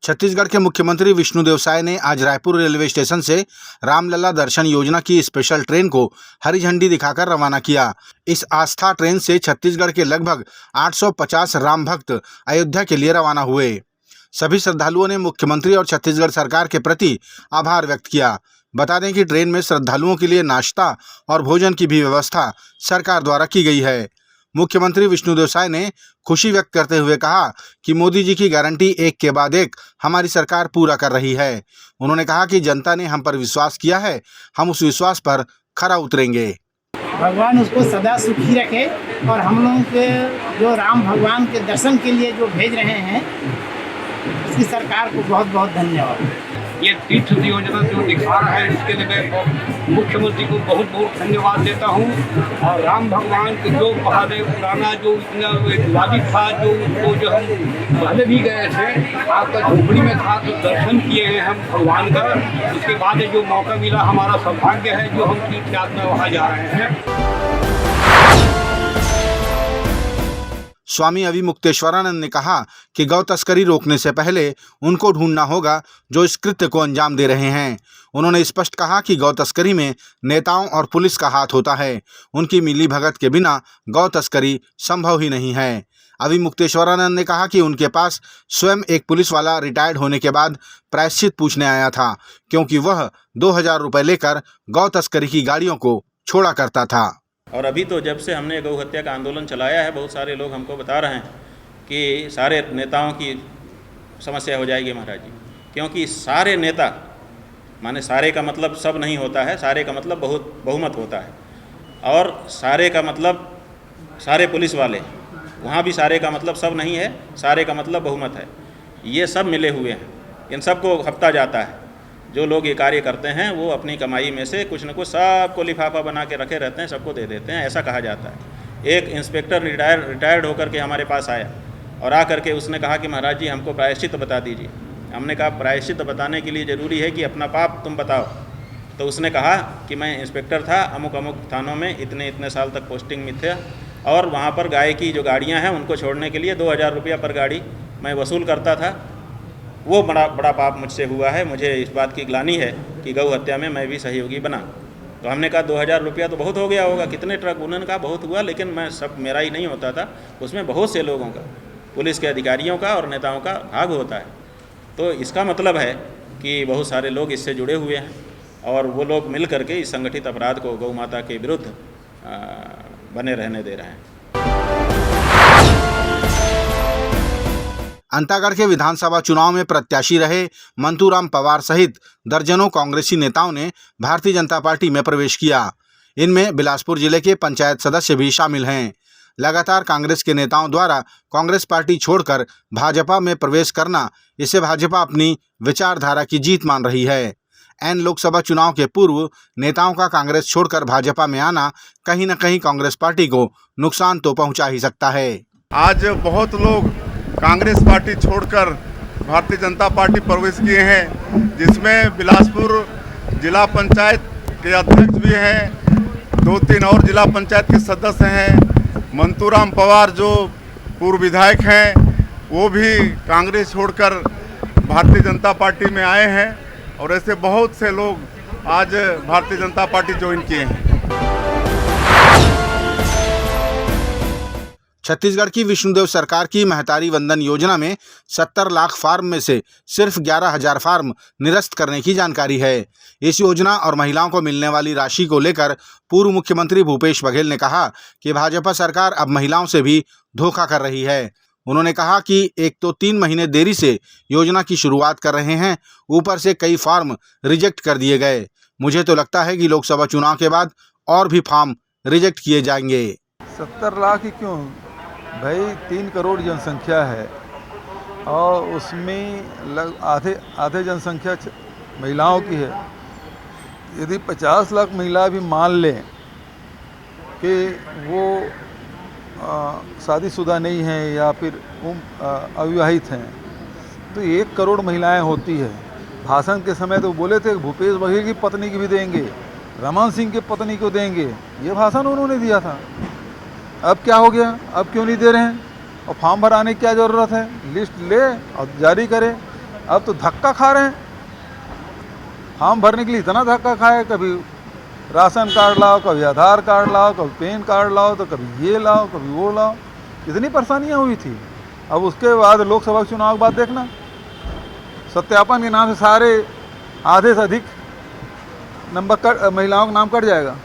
छत्तीसगढ़ के मुख्यमंत्री विष्णुदेव साय ने आज रायपुर रेलवे स्टेशन से रामलला दर्शन योजना की स्पेशल ट्रेन को हरी झंडी दिखाकर रवाना किया। इस आस्था ट्रेन से छत्तीसगढ़ के लगभग 850 राम भक्त अयोध्या के लिए रवाना हुए। सभी श्रद्धालुओं ने मुख्यमंत्री और छत्तीसगढ़ सरकार के प्रति आभार व्यक्त किया। बता दें कि ट्रेन में श्रद्धालुओं के लिए नाश्ता और भोजन की भी व्यवस्था सरकार द्वारा की गई है। मुख्यमंत्री विष्णुदेव साय ने खुशी व्यक्त करते हुए कहा कि मोदी जी की गारंटी एक के बाद एक हमारी सरकार पूरा कर रही है। उन्होंने कहा कि जनता ने हम पर विश्वास किया है, हम उस विश्वास पर खरा उतरेंगे। भगवान उसको सदा सुखी रखे और हम लोगों के जो राम भगवान के दर्शन के लिए जो भेज रहे हैं उसकी सरकार को बहुत बहुत धन्यवाद। ये तीर्थ योजना जो दिखा रहा है इसके लिए मैं मुख्यमंत्री को बहुत बहुत धन्यवाद देता हूँ। और राम भगवान के जो पहले पुराना जो इतना विवादित था जो हम पहले भी गए थे, आपका झोपड़ी में था तो दर्शन किए हैं हम भगवान का। उसके बाद जो मौका मिला हमारा सौभाग्य है जो हम तीर्थ यात्रा वहाँ जा रहे हैं। स्वामी अविमुक्तेश्वरानंद ने कहा कि गौ तस्करी रोकने से पहले उनको ढूंढना होगा जो इस कृत्य को अंजाम दे रहे हैं। उन्होंने स्पष्ट कहा कि गौ तस्करी में नेताओं और पुलिस का हाथ होता है। उनकी मिली भगत के बिना गौ तस्करी संभव ही नहीं है। अविमुक्तेश्वरानंद ने कहा कि उनके पास स्वयं एक पुलिस वाला रिटायर्ड होने के बाद प्रायश्चित पूछने आया था, क्योंकि वह 2000 रुपये लेकर गौ तस्करी की गाड़ियों को छोड़ा करता था। और अभी तो जब से हमने गौ हत्या का आंदोलन चलाया है, बहुत सारे लोग हमको बता रहे हैं कि सारे नेताओं की समस्या हो जाएगी महाराज जी, क्योंकि सारे नेता माने सारे का मतलब सब नहीं होता है, सारे का मतलब बहुमत होता है। और सारे का मतलब सारे पुलिस वाले, वहाँ भी सारे का मतलब सब नहीं है, सारे का मतलब बहुमत है। ये सब मिले हुए हैं, इन सबको हफ्ता जाता है। जो लोग ये कार्य करते हैं वो अपनी कमाई में से कुछ न कुछ सबको लिफाफा बना के रखे रहते हैं, सबको दे देते हैं, ऐसा कहा जाता है। एक इंस्पेक्टर रिटायर्ड होकर के हमारे पास आया और आकर के उसने कहा कि महाराज जी हमको प्रायश्चित बता दीजिए। हमने कहा प्रायश्चित बताने के लिए ज़रूरी है कि अपना पाप तुम बताओ। तो उसने कहा कि मैं इंस्पेक्टर था, अमुक अमुक थानों में इतने साल तक पोस्टिंग में थे और वहाँ पर गाय की जो गाड़ियाँ हैं उनको छोड़ने के लिए 2000 रुपया पर गाड़ी मैं वसूल करता था। वो बड़ा पाप मुझसे हुआ है। मुझे इस बात की ग्लानि है कि गौ हत्या में मैं भी सहयोगी बना। तो हमने कहा 2000 रुपया तो बहुत हो गया होगा, कितने ट्रक? उन्होंने कहा बहुत हुआ, लेकिन मैं सब मेरा ही नहीं होता था, उसमें बहुत से लोगों का, पुलिस के अधिकारियों का और नेताओं का भाग होता है। तो इसका मतलब है कि बहुत सारे लोग इससे जुड़े हुए हैं और वो लोग मिल करके इस संगठित अपराध को गौ माता के विरुद्ध बने रहने दे रहे हैं। अंतागढ़ के विधानसभा चुनाव में प्रत्याशी रहे मंतूराम पवार सहित दर्जनों कांग्रेसी नेताओं ने भारतीय जनता पार्टी में प्रवेश किया। इनमें बिलासपुर जिले के पंचायत सदस्य भी शामिल हैं। लगातार कांग्रेस के नेताओं द्वारा कांग्रेस पार्टी छोड़कर भाजपा में प्रवेश करना, इसे भाजपा अपनी विचारधारा की जीत मान रही है। एन लोकसभा चुनाव के पूर्व नेताओं का कांग्रेस छोड़कर भाजपा में आना कहीं न कहीं कांग्रेस पार्टी को नुकसान तो पहुंचा ही सकता है। आज बहुत लोग कांग्रेस पार्टी छोड़कर भारतीय जनता पार्टी प्रवेश किए हैं, जिसमें बिलासपुर जिला पंचायत के अध्यक्ष भी हैं, 2-3 और जिला पंचायत के सदस्य हैं। मंतूराम पवार जो पूर्व विधायक हैं वो भी कांग्रेस छोड़कर भारतीय जनता पार्टी में आए हैं और ऐसे बहुत से लोग आज भारतीय जनता पार्टी ज्वाइन किए हैं। छत्तीसगढ़ की विष्णुदेव सरकार की महतारी वंदन योजना में 70 लाख फार्म में से सिर्फ 11,000 फार्म निरस्त करने की जानकारी है। इस योजना और महिलाओं को मिलने वाली राशि को लेकर पूर्व मुख्यमंत्री भूपेश बघेल ने कहा कि भाजपा सरकार अब महिलाओं से भी धोखा कर रही है। उन्होंने कहा कि एक तो 3 महीने देरी से योजना की शुरुआत कर रहे हैं, ऊपर से कई फार्म रिजेक्ट कर दिए गए। मुझे तो लगता है कि लोकसभा चुनाव के बाद और भी फार्म रिजेक्ट किए जाएंगे। 70 लाख ही क्यों भाई, 3 करोड़ जनसंख्या है और उसमें आधे जनसंख्या महिलाओं की है। यदि 50 लाख महिला भी मान लें कि वो शादीशुदा नहीं हैं या फिर अविवाहित हैं, तो 1 करोड़ महिलाएं होती है। भाषण के समय तो बोले थे भूपेश बघेल की पत्नी की भी देंगे, रमन सिंह की पत्नी को देंगे, ये भाषण उन्होंने दिया था। अब क्या हो गया? अब क्यों नहीं दे रहे हैं? और फॉर्म भराने की क्या ज़रूरत है? लिस्ट ले और जारी करें। अब तो धक्का खा रहे हैं। फॉर्म भरने के लिए इतना धक्का खाए, कभी राशन कार्ड लाओ, कभी आधार कार्ड लाओ, कभी पैन कार्ड लाओ, तो कभी ये लाओ, कभी वो लाओ। इतनी परेशानियां हुई थी। अब उसके बाद लोकसभा चुनाव के बाद देखना, सत्यापन के नाम से सारे आधे से अधिक नंबर महिलाओं का नाम कट जाएगा।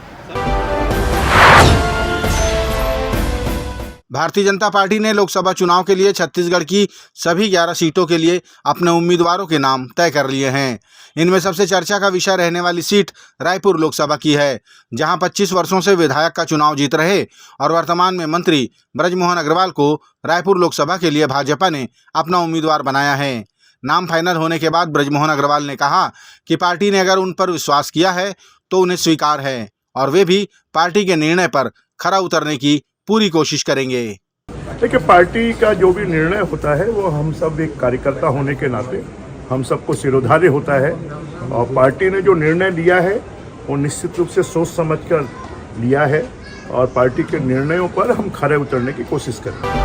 भारतीय जनता पार्टी ने लोकसभा चुनाव के लिए छत्तीसगढ़ की सभी 11 सीटों के लिए अपने उम्मीदवारों के नाम तय कर लिए हैं। इनमें सबसे चर्चा का विषय रहने वाली सीट रायपुर लोकसभा की है, जहां 25 वर्षों से विधायक का चुनाव जीत रहे और वर्तमान में मंत्री ब्रजमोहन अग्रवाल को रायपुर लोकसभा के लिए भाजपा ने अपना उम्मीदवार बनाया है। नाम फाइनल होने के बाद ब्रजमोहन अग्रवाल ने कहा कि पार्टी ने अगर उन पर विश्वास किया है तो उन्हें स्वीकार है और वे भी पार्टी के निर्णय पर खरा उतरने की पूरी कोशिश करेंगे। देखिए, पार्टी का जो भी निर्णय होता है वो हम सब एक कार्यकर्ता होने के नाते हम सबको सिरोधार्य होता है, और पार्टी ने जो निर्णय लिया है वो निश्चित रूप से सोच समझकर लिया है और पार्टी के निर्णयों पर हम खरे उतरने की कोशिश करेंगे।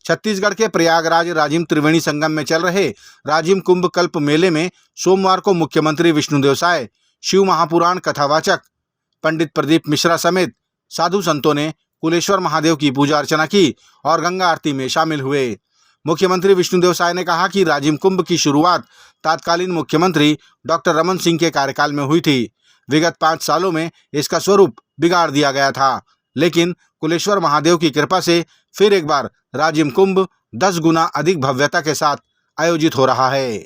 छत्तीसगढ़ के प्रयागराज राजिम त्रिवेणी संगम में चल रहे राजिम कुंभ कल्प मेले में सोमवार को मुख्यमंत्री विष्णुदेव साय, शिव महापुराण कथावाचक पंडित प्रदीप मिश्रा समेत साधु संतों ने कुलेश्वर महादेव की पूजा अर्चना की और गंगा आरती में शामिल हुए। मुख्यमंत्री विष्णुदेव साय ने कहा कि राजिम कुंभ की शुरुआत तत्कालीन मुख्यमंत्री डॉक्टर रमन सिंह के कार्यकाल में हुई थी। विगत 5 सालों में इसका स्वरूप बिगाड़ दिया गया था, लेकिन कुलेश्वर महादेव की कृपा से फिर एक बार राजिम कुंभ 10 गुना अधिक भव्यता के साथ आयोजित हो रहा है।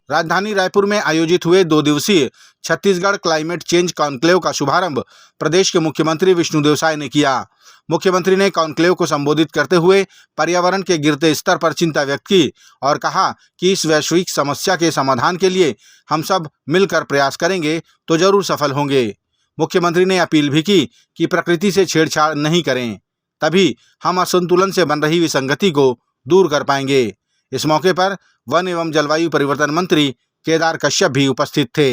राजधानी रायपुर में आयोजित हुए 2 दिवसीय छत्तीसगढ़ क्लाइमेट चेंज कॉन्क्लेव का शुभारंभ प्रदेश के मुख्यमंत्री विष्णुदेव साय ने किया। मुख्यमंत्री ने कॉन्क्लेव को संबोधित करते हुए पर्यावरण के गिरते स्तर पर चिंता व्यक्त की और कहा कि इस वैश्विक समस्या के समाधान के लिए हम सब मिलकर प्रयास करेंगे तो जरूर सफल होंगे। मुख्यमंत्री ने अपील भी की कि प्रकृति से छेड़छाड़ नहीं करें, तभी हम असंतुलन से बन रही विसंगति को दूर कर पाएंगे। इस मौके पर वन एवं जलवायु परिवर्तन मंत्री केदार कश्यप भी उपस्थित थे।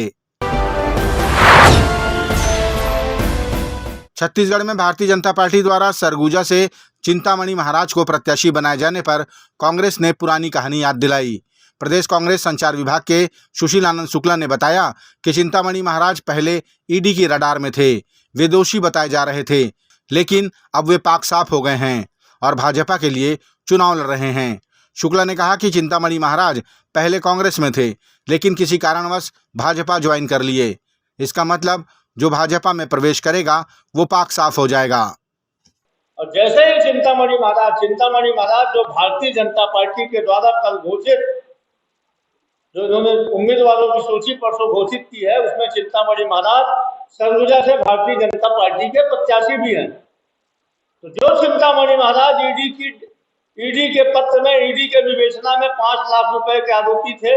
छत्तीसगढ़ में भारतीय जनता पार्टी द्वारा सरगुजा से चिंतामणि महाराज को प्रत्याशी बनाए जाने पर कांग्रेस ने पुरानी कहानी याद दिलाई। प्रदेश कांग्रेस संचार विभाग के सुशील आनंद शुक्ला ने बताया कि चिंतामणि महाराज पहले ईडी की रडार में थे, वे दोषी बताए जा रहे थे, लेकिन अब वे पाक साफ हो गए हैं और भाजपा के लिए चुनाव लड़ रहे हैं। शुक्ला ने कहा कि चिंतामणि महाराज पहले कांग्रेस में थे, लेकिन किसी कारणवश भाजपा ज्वाइन कर लिए। इसका मतलब जो भाजपा में प्रवेश करेगा वो पाक साफ हो जाएगा। और जैसे ही चिंतामणि महाराज जो भारतीय जनता पार्टी के द्वारा कल घोषित, जो इन्होंने उम्मीदवारों की सूची परसों घोषित की है, उसमें चिंतामणि महाराज सरगुजा से भारतीय जनता पार्टी के प्रत्याशी भी हैं। तो जो चिंतामणि महाराज ईडी के पत्र में, ईडी के विवेचना में 5 लाख रुपए के आरोपी थे,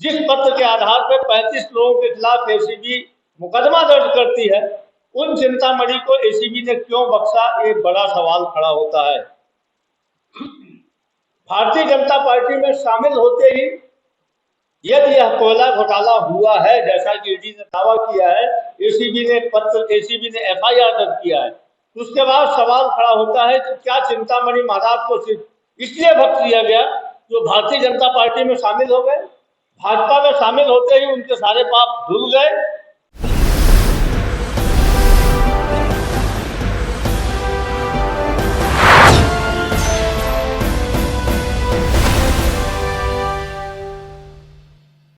जिस पत्र के आधार पर 35 लोगों के खिलाफ एसीबी मुकदमा दर्ज करती है, उन चिंतामणि को एसीबी ने क्यों बख्शा, एक बड़ा सवाल खड़ा होता है। भारतीय जनता पार्टी में शामिल होते ही यदि यह कोयला घोटाला हुआ है, जैसा कि ईडी ने दावा किया है, एसीबी ने एफआईआर दर्ज किया है, तो उसके बाद सवाल खड़ा होता है कि क्या चिंतामणि महाराज को सिर्फ इसलिए बख्श दिया गया जो भारतीय जनता पार्टी में शामिल हो गए? भाजपा में शामिल होते ही उनके सारे पाप धुल गए